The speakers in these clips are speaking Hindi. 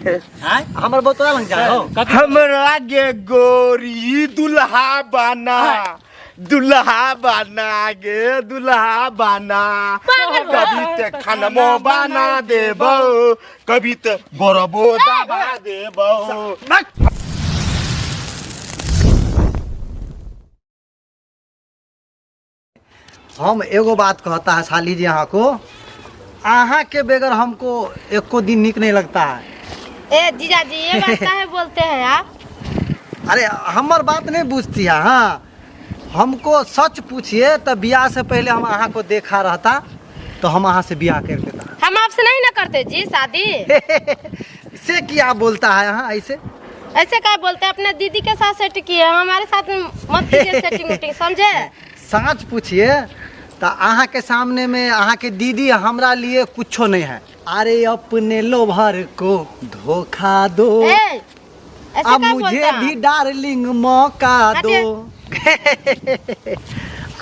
हमर बतरा लग जाओ हमरा गे गोरी दुल्हा बना गे दुल्हा बना कभी ते खनमो बना देबो कभी ते बरबो दबा देबो। हम एगो बात कहता है साली जी यहाँ को, आहा के बगैर हमको एको दिन निक नहीं लगता है। ए जीजा जी ये बात काहे बोलते हैं आप? अरे हमार बात नहीं पूछती है। हाँ हमको सच पूछिए तो ब्याह से पहले हम आहा को देखा रहता तो हम आहा से ब्याह कर लेता। हम आपसे नहीं ना करते जी शादी। से क्या बोलता है यहाँ ऐसे ऐसे क्या बोलते हैं? अपने दीदी के साथ सेट किए, हमारे साथ मत कीजिए सेटिंग मीटिंग, समझे? सच पूछिए तो आहा के सामने में आहा के दीदी हमरा लिए कुछो नहीं है। अरे अपने लोभर को धोखा दो, अब मुझे भी डार्लिंग मौका दो।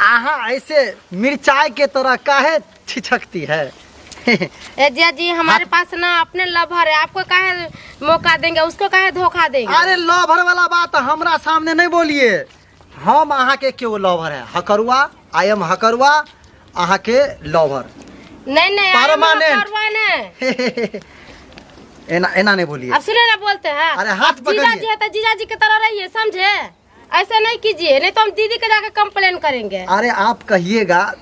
आहा ऐसे मिर्चाई के तरह काहे छिछकती है? ए जिया जी हमारे पास ना अपने लवर है, आपको काहे मौका देंगे, उसको काहे धोखा देंगे? अरे लवर वाला बात हमरा सामने नहीं बोलिए। हम आहा के क्यों लवर है? हकरुआ, आई एम हकरुआ, आहा के लवर नहीं नहीं परमानेंट। एना नहीं बोलिए। अब सुने ना बोलते हैं। अरे हाथ पकड़िए। जीजा जी है तो जीजा जी की तरह रहिए, समझे? ऐसे नहीं कीजिए, नहीं तो हम दीदी के जाके कंप्लेन करेंगे। अरे आप कहिएगा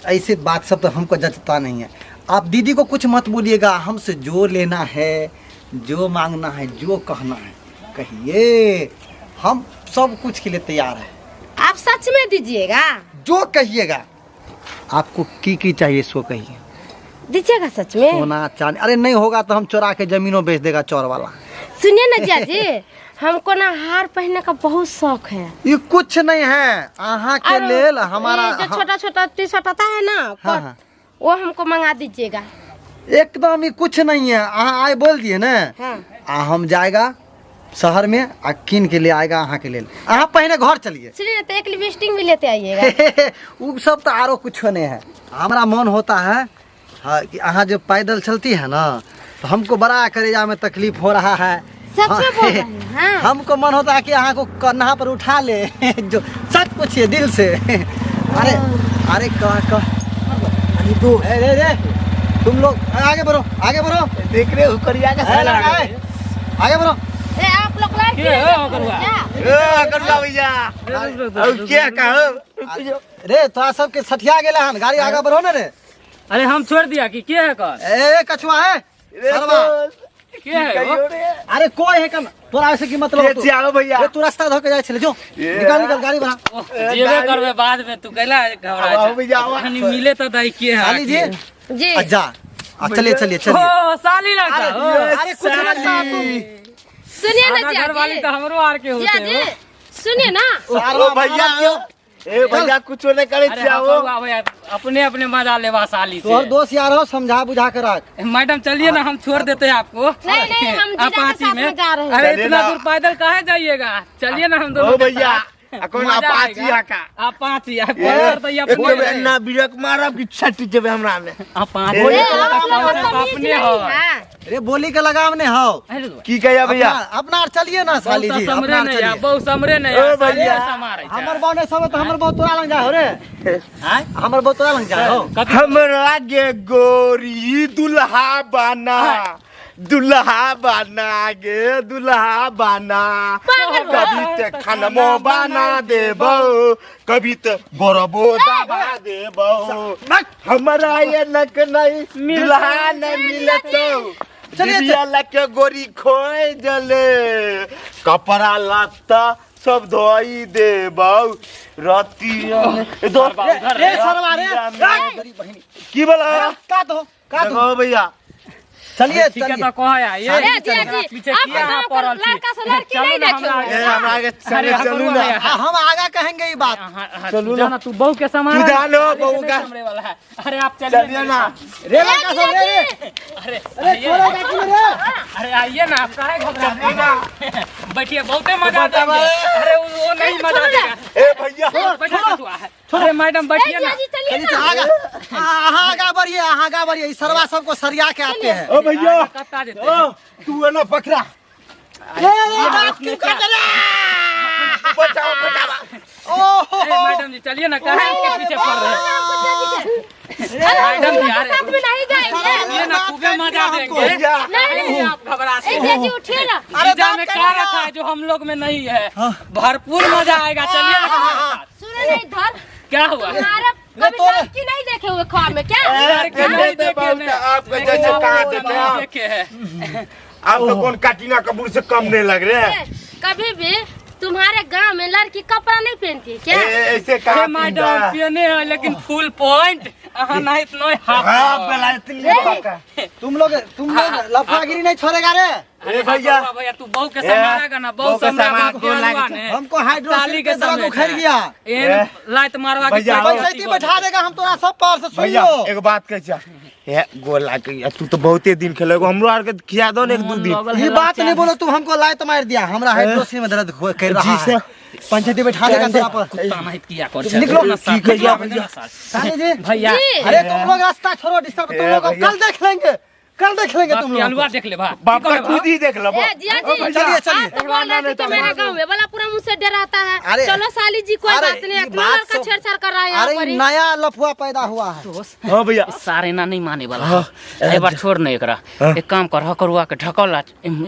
ऐसे बात सब तो हमको जचता नहीं है। आप दीदी को कुछ मत बोलिएगा, हमसे जो लेना है, जो मांगना है, जो कहना है कहिए, हम सब कुछ के लिए तैयार है। आप सच में दीजिएगा? जो कहिएगा। आपको की चाहिए सो कहिए। दीजिएगा सच में? सोना चांदी। अरे नहीं होगा तो हम चोरा के जमीनों बेच देगा चोर वाला। सुनिए ना जिया जी, हमको ना हार पहनने का बहुत शौक है। ये कुछ नहीं है आहा के लेल हमारा जो छोटा छोटा टी शर्ट आता है ना, हाँ। वो हमको मंगा दीजिएगा। एकदम ही कुछ नहीं है। आहा आए बोल दिए ना। हाँ। हम जाएगा शहर में आ किन के लिए आएगा आहा के लेल। आहा पहले घर चलिए। सुनिए तो एक लिपस्टिक भी लेते आइएगा। वो सब तो आरो कुछ नहीं है। हमारा मन होता है हाँ, कि आहा जब पैदल चलती है ना तो हमको बड़ा कलेजा में तकलीफ हो रहा है। सच में बोल रहे हैं? हाँ। हमको मन होता है कि आहा को कन्हा पर उठा ले। जो सच पूछिए दिल से। अरे अरे तो तुम लोग आगे बढ़ो, आगे बढ़ो। देख रहे हो करिया का आगे बढ़ो। आप लोग क्या कहो रे तोरा सबके सठिया गेला हन, गाड़ी आगे बढ़ो ना रे। अरे हम छोड़ दिया कि क्या है कर? ए कछुआ है सरवा क्या है वो? अरे कोई है कम तोरा ऐसे की मतलब चलो भैया तू रास्ता धो के जाए छले जो निकाल गाड़ी बढ़ा। जेबे करबे बाद में, तू कैला घबरा भैया कहानी मिले तो दाई के है साली जी जी जा चलिए चलिए चलिए। ओ साली लगता हो। अरे कुछ लगता सुनिए ना जिया घर वाली जी, तो हमरो आर के जिया होते हो। जी सुनिए ना। ओ भैया ए भैया कुछ नहीं करे अरे चाहो अपने अपने मजा लेवा साली तोहर से। दोस्त यार हो, समझा बुझा कर रख। मैडम चलिए ना, हम छोड़ देते हैं आपको। नहीं हम जीजा के अपाची साथ में जा रहे हैं। अरे चलिए इतना ना। दूर पैदल काहे जाइएगा? चलिए ना हम दोनों ओ के भैया साथ। कौन मजा अपाची आएगा। आका अपाची पल्सर तो ये फोन है। ना बिरक मारब कि छट्टी जबे हमरा में अपाची ए, अपने हो। अरे बोली के लगाव ने हो की कहिया भैया अपना चलिए ना साली जी समरे अपना नहीं चलिए। बहु समरे नहीं ओ भैया, हमर बने सब तो हमर बहुत तोरा लग जा हो रे। हमर बहुत तोरा लग जा हो। हमरा गे गोरी दुल्हा बना गे दुल्हा बना कभी ते खनमो बना देबो कभी ते बरबो दबा देबो। हमरा ये नक नहीं दुल्हा नहीं मिलतो चलिए लके गोरी खोए जले कपड़ा लत्ता सब धोई देबो रतिया रे सरवा रे की बोला का तो भैया चलिए ठीक है चलिए। तो कहा है ये अरे जिया जी, पीछे आप किया गाँव को पड़ल छी। लड़का से लड़की नहीं देखे हुए। ए हमरा आगे चले चलू ना हम आगा कहेंगे ये बात। चलो ना, तू बहू के समान तू जानो बहू का अरे आप चलिए ना रे लड़का सब रे अरे छोड़ो काकी रे। अरे आइए ना, आप काहे घबराते हैं? बैठिए, बहुते मजा देंगे। अरे वो नहीं मजा देगा। ए भैया बैठा तू। अरे मैडम बैठिए ना। जी चलिए चलिए ना। आगा बढ़िए, आगा बढ़िए। इस सरवा सबको सरिया के आते हैं। ओ भैया कत्ता देते हैं। ओ तू है ना पकड़ा बचाओ बचाओ अरे मैडम जी चलिए ना, कहाँ इसके पीछे पड़ रहे हैं। मैडम जी यार साथ में नहीं जाएंगे। चलिए ना, खूबे मजा देंगे। भैया नहीं आप घबराते ए हैं। जी उठिए ना। अरे जीजा बात में कर क्या रहा। रखा है जो हम लोग में नहीं है? भरपूर मजा आएगा, चलिए ना हमारे साथ। सुनो नहीं इधर क्या हुआ? तुम्हारा कभी लड़की नहीं देखे हुए ख्वाब में क्या? नहीं देखे हैं। आपका जैसे कहा देते नहीं हैं देखे हैं। आप तो कौन कटरीना कपूर से कम नहीं लग रहे हैं कभी भी तुम्हारे गांव में लड़की कपड़ा नहीं पहनती है क्या? ऐसे कहा अरे मैडम पहने हैं लेकिन फुल पॉइंट नहीं इतना तुम लोग लफड़ागिरी नहीं छोड़ेगा रे। अरे भैया। भैया तू बहू के संभालेगा ना, बहू संभाल के हुआ ने। हमको हाइड्रोसिल ताली के के दर्द समय उखड़ गया। ये लात मारवा के भैया, पंचायती बैठा देगा हम तोरा सब पार से सुन भैया लो। एक बात कह गोला के तू तो बहुते दिन खेलेगो, हमरो आर के खिया दो ना एक दो दिन। ये बात नहीं बोलो, तू हमको लात मार दिया। हमरा हाइड्रोसिल में दर्द कर रहा जी है। सर। पंचायती बैठा देगा तोरा पर। कुत्ता नहीं किया कर निकलो ना, की कहिया भैया। साली जी भैया जी। अरे तुम लोग रास्ता छोड़ो, डिस्टर्ब। तुम लोग भैया। कल देख लेंगे, कल देख लेंगे तुम लोग। अलवा देख ले बाप का खुद ही देख लो ए जिया जी चलिए, चलिए। आप तो बोल रहे थे कि मेरे गांव में वाला पूरा मुझसे डराता है। अरे, चलो साली जी कोई अरे, बात नहीं, ये अकेला बात लड़का सब- छेड़छाड़ कर रहा है यहाँ अरे पर ही। नया लफुआ पैदा हुआ है। हाँ भैया सारे ना नहीं माने वाला है। एक बार छोड़ नहीं एकरा, एक काम कर हकरुआ के ढकल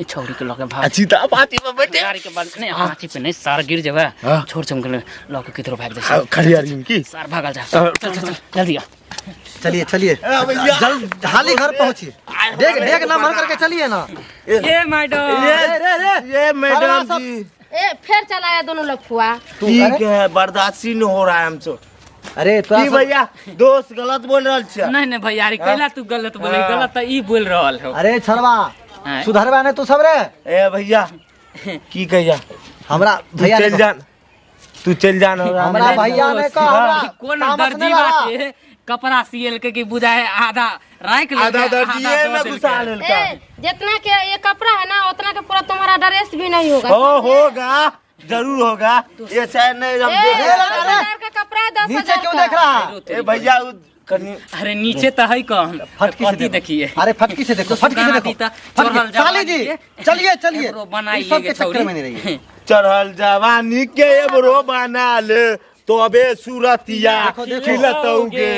छौरी के लगे भाग। अच्छी था पाती में बैठे गाड़ी के बाद नहीं हाथी पे नहीं सार गिर जावे। हाँ। छोड़ चमकले लौके की तरफ भाग दे। खड़ियारी की सार भागल जा। चल चल चल जल्दी आ। चलिए चलिए, जल्द हाली घर पहुंचिए। देख देख नंबर करके चलिए ना। ये मैडम ये मैडम जी ए फिर चलाया दोनों लफुआ। ठीक है, बर्दाश्त नहीं हो रहा है हमसे। अरे की भैया दोस्त गलत बोल रहा है। नहीं नहीं भैया, कैला तू गलत बोले, गलत तो ई बोल रहल हो। अरे छरवा हाँ। सुधरवा ने तू सब रे। ए भैया की कहिया हमरा तू भैया चल जान, तू चल जान हमरा भैया ने कहा हमरा कौन तामस दर्जी नहीं लगा। बाटे कपड़ा सियल के बुझाए आधा राख ले आधा दर्जी है में घुसा ए लेलका। जितना के ये कपड़ा है ना उतना के पूरा तुम्हारा ड्रेस भी नहीं होगा। ओ होगा, जरूर होगा। ये शायद नहीं हम ए, देख 10,000 का कपड़ा है, 10,000 नीचे क्यों का। देख रहा है? ए भैया कनी अरे नीचे तो है कौन फटकी से पति देखिए। अरे फटकी से देखो, फटकी से देखो। फटकी। साली जी चलिए चलिए, बनाई इस सब के चक्कर में नहीं रहिए। चढ़ल जवानी के एबरो बना ले तो अबे सूरतिया देखो, देखो। खिलतौगे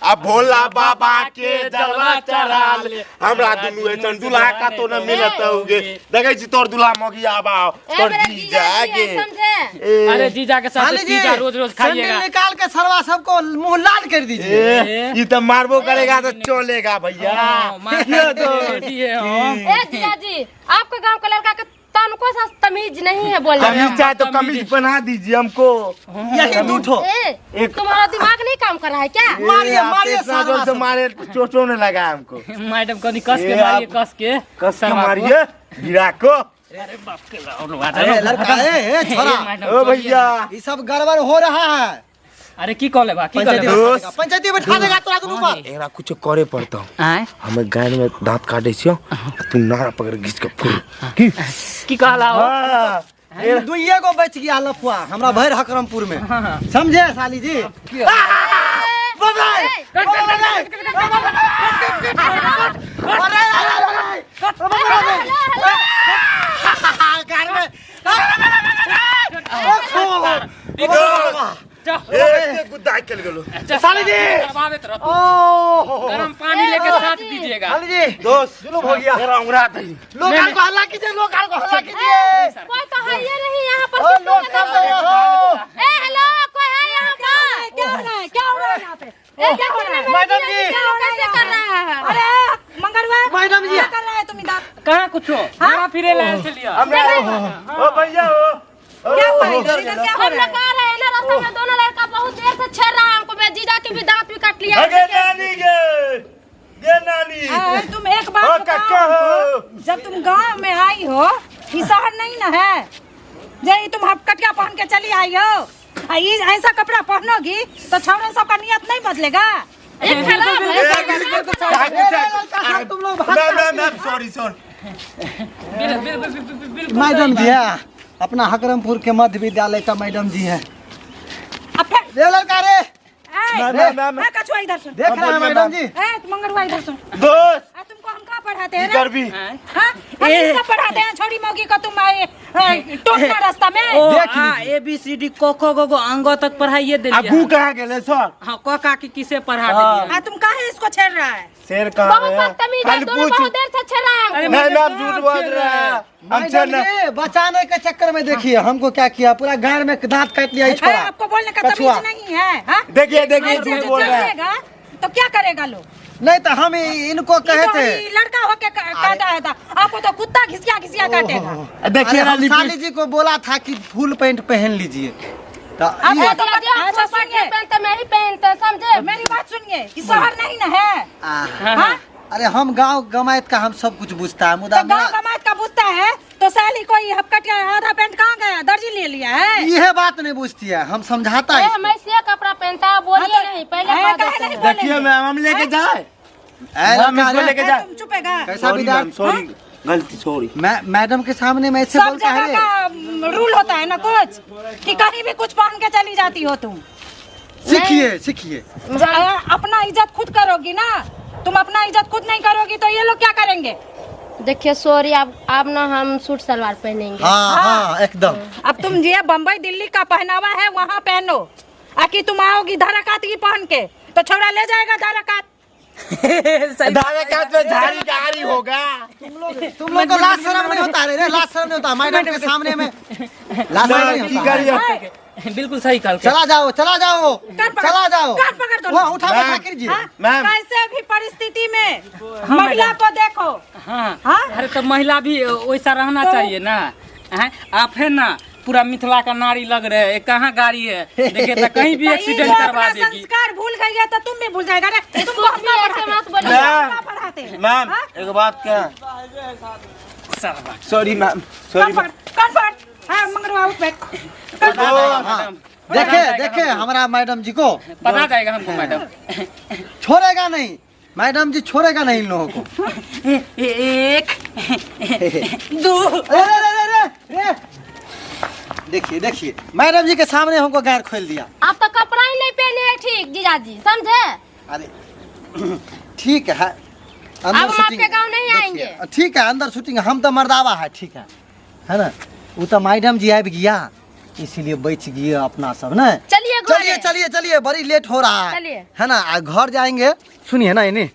आ भोला बाबा के जलवा चढ़ा ले हमरा दुनु ऐसन दुल्हा का तो न मिलतौगे। देखै छी तोर दुल्हा मगिया बा ए, तोर मेरे जी जीजा जी जागे है, समझे? ए, अरे जीजा के साथ साली जी जीजा रोज रोज सैंडल खाइएगा। निकाल के सरवा सबको मुंह लाल कर दीजिए। ए, ई तो मारबो करेगा तो चलेगा भैया। ये तो ए जिया जी आपके गांव का लड़का का तनको सा तमीज नहीं है बोलने में। कमीज चाहे तो कमीज बना दीजिए हमको। यही दूठो। ए तुम्हारा दिमाग नहीं काम कर रहा है क्या? मारिए, आप मारिए इतना जोर साला से सब। मारे चोटों ने लगा हमको। मैडम कनी कस के ए, मारिए, आप- कस के कस के सरवा को। मारिए हीरा को। अरे बाप के लाओ, अरे लड़का ए छोरा, मैडम, ओ भैया ये सब गड़बड़ हो रहा है। अरे की कॉल है बा की कॉल पंचायती है दो- बा? बैठा देगा, पंचायती बैठा देगा तोरा दुनू पर। एकरा कुछ करे पड़ता आय हमें गाय में दांत काटे छियो तू नारा पकड़ घींच के फुल की की कहला हो? हां दुइये गो बच गया लफुआ हमरा भैर हकरमपुर में। समझे साली जी? ए गुद्दा चल गेलो साली जी। दबावत रहो। ओह गरम पानी लेके साथ दीजिएगा। साली जी दोस्त जुलूम हो गया। तेरा उंगरा था लोग को हल्ला कीजिए, लोग को हल्ला कीजिए। कोई तो है ये नहीं यहाँ पर। ओ लोग सब हो। ए हेलो कोई है यहाँ पर? क्या हो रहा है? क्या हो रहा है यहाँ पे? ए क्या हो रहा है? मैडम जी। कैसे कर रहा है? अरे मंगलवा मैडम जी। क्या कर रहा है तुम इधर? कहाँ कुछ हो घुमा फिरे लाए चलिए। ओ भैया हो क्या हुआ इधर इधर क्या हो हम रहा लोग आ रहे हैं ना, रास्ते में दोनों लड़का बहुत देर से छेड़ रहा है हमको। मैं जीजा के भी दांत भी काट लिया। अगे नानी गे नानी है? तुम एक ओ बात कक्का बताओ, हो जब तुम गांव में आई हो ये शहर नहीं ना है, जे तुम हपकटिया पहन के चली आई हो, आ ये ऐसा कपड़ा पहनोगी तो छौड़े सबका नियत नहीं बदलेगा। एक खेला तुम लोग मैम सॉरी मैडम जी है, अपना हकरमपुर के मध्य विद्यालय का मैडम जी है। अब फिर रे लड़का रे मैम हाँ, कछुआ इधर सुन। देख रहे हैं मैडम जी। तुम मंगरुआ इधर सुन। दोस्त तुमको हम कहाँ पढ़ाते हैं रे? इधर भी हाँ? हम ये सब पढ़ाते हैं छोड़ी मोगी को तुम आए टोकना रास्ता में। देख ABCD को गो अंगो तक पढ़ाइए दे अबू कहाँ गेले सर? हाँ को का की किसे पढ़ा दिया हाँ, तुम काहे इसको छेड़ रहा है? शेर कहाँ बहुत है? बदतमीज है, खाली दोनों पूछ। बहुत देर से छेड़ा है। नहीं मैम झूठ बोल रहा है। हम मैडम छेड़ना जी, बचाने के चक्कर में देखिए हमको क्या किया, पूरा गाड़ में दांत काट लिया है, छोड़ा। आपको बोलने का कछुआ। तमीज नहीं है। हाँ? देखिए देखिए ऐसे झूठ जो बोल रहा है। चलेगा, तो क्या करेगा लोग? नहीं तो हम इनको कहे इनको थे। ही लड़का होके काटा है था, आपको तो कुत्ता घिसिया घिसिया काटेगा। देखिए अरे हम लिपि- साली जी को बोला था कि फुल पैंट पहन लीजिए तो अब ये- वो तो अच्छा पहनते सुनिए, मैं ही पहनते, समझे? मेरी बात सुनिए, कि शहर नहीं ना है। हाँ? अरे हम गांव गमायत का हम सब कुछ बुझता है, तो मुदा गाँव समाज का पूछता है तो साली कोई हपकटिया आधा पैंट कहाँ गया, दर्जी ले लिया है। यह बात नहीं बुझती है, हम समझाता है मैं से कपड़ा पहनता है, बोलिए नहीं, पहले है, कह काहे देते नहीं हैं। देखिए बोलेंगे? मैम हम लेके जाए इसको। मैम इसको लेके जाए। तुम चुपेगा। कैसा सॉरी विदाई? मैम सॉरी गलती सॉरी। मैडम के सामने मैं ऐसे सब बोलता जगह है। का रूल होता है ना कुछ, कि कहीं भी कुछ पहन के चली जाती हो तुम। सीखिए सीखिए। अपना इज्जत खुद करोगी ना, तुम अपना इज्जत खुद नहीं करोगी तो ये लोग क्या करेंगे? देखिए सॉरी, अब ना हम सूट सलवार पहनेंगे। हाँ हाँ एकदम। अब तुम ये बम्बई दिल्ली का पहनावा है वहाँ पहनो, आकि तुम आओगी धाराकात की पहन के तो छोरा ले जाएगा धाराकात। दादा का तो झाड़ी गाड़ी होगा। तुम लोग को लाज शर्म नहीं होता रे, लाज शर्म नहीं होता मैडम के सामने में, लाज शर्म नहीं की होता है। करिए बिल्कुल सही कल चला जाओ चला जाओ चला जाओ। कान पकड़ दो। वहाँ उठा मैम। कीजिए। हाँ? मैम। कैसे भी परिस्थिति में महिला को देखो। हाँ हाँ? अरे तो महिला भी वैसा रहना तो- चाहिए ना। हैं? आप है ना पूरा मिथिला का नारी लग रहे हैं, कहाँ गाड़ी है देखिए तो कहीं भी तो ये एक्सीडेंट जो करवा अपना देगी। संस्कार भूल गई है तो तुम भी भूल जाएगा रे। तुमको हम भी ऐसे मत बोलिए। क्या पढ़ाते हैं? मैम हाँ? एक बात क्या सॉरी मैम सॉरी कान पकड़, कान पकड़। हाँ, मंगरवा उठ बैठ। कान पकड़। हाँ, देखे देखे हमारा मैडम जी को पता जाएगा हमको मैडम। छोड़ेगा नहीं, मैडम जी छोड़ेगा नहीं इन लोगों को। एक दो रे रे रे रे रे। देखिए देखिए मैडम जी के सामने हमको गैर खोल दिया। आप तो कपड़ा ही नहीं पहने हैं ठीक जीजाजी, समझे? अरे ठीक है अब हम आपके गाँव नहीं देखिए, आएंगे। ठीक है अंदर शूटिंग, हम तो मर्दावा है, ठीक है ना। वो तो मैडम जी आ गया इसीलिए बच गए अपना सब ना। चलिए चलिए घरे। चलिए चलिए, बड़ी लेट हो रहा चलिए। है ना। आ, घर जाएंगे, सुनिए ना इन्हें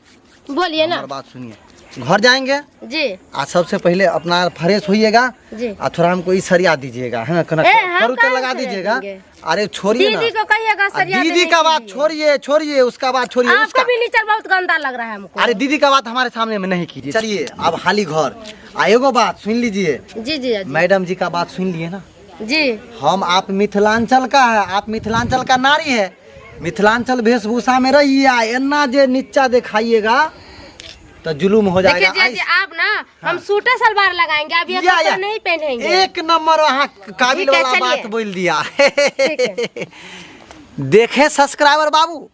बोलिए ना हमारी बात सुनिए। घर जाएंगे जी आज सबसे पहले अपना फ्रेश होइएगा जी। और थोड़ा हमको ये सरिया दीजिएगा है ना, हम करू कहाँ लगा सरिया दीजिएगा। देंगे? अरे छोड़िए ना, दीदी को कहिएगा सरिया दीदी देने का के बात लिए। छोड़िए छोड़िए, उसका बात छोड़िए आपको उसका। भी नीचल बहुत गंदा लग रहा है हमको। अरे दीदी का बात हमारे सामने में नहीं कीजिए। चलिए अब हाली घर आएगो, बात सुन लीजिए। जी जी जी मैडम जी का बात सुन लिए ना। जी। हम आप मिथिलांचल का है, आप मिथिलांचल का नारी है, मिथिलांचल वेशभूषा में रहिए। एना जे नीचा दिखाइएगा तो जुलूम हो देखिए जाएगा। जी आप ना हम सूटे सलवार लगाएंगे, अब ये या, कपड़ा या। नहीं पहनेंगे। एक नंबर वहाँ काबिल ठीक है, वाला चलिए। बात बोल दिया। ठीक देखे सब्सक्राइबर बाबू,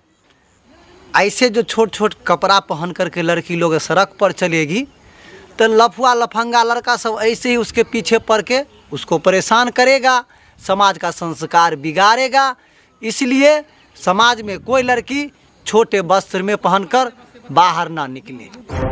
ऐसे जो छोट छोट कपड़ा पहन करके लड़की लोग सड़क पर चलेगी तो लफुआ लफंगा लड़का सब ऐसे ही उसके पीछे पड़ के उसको परेशान करेगा, समाज का संस्कार बिगाड़ेगा। इसलिए समाज में कोई लड़की छोटे वस्त्र में पहनकर बाहर ना निकले।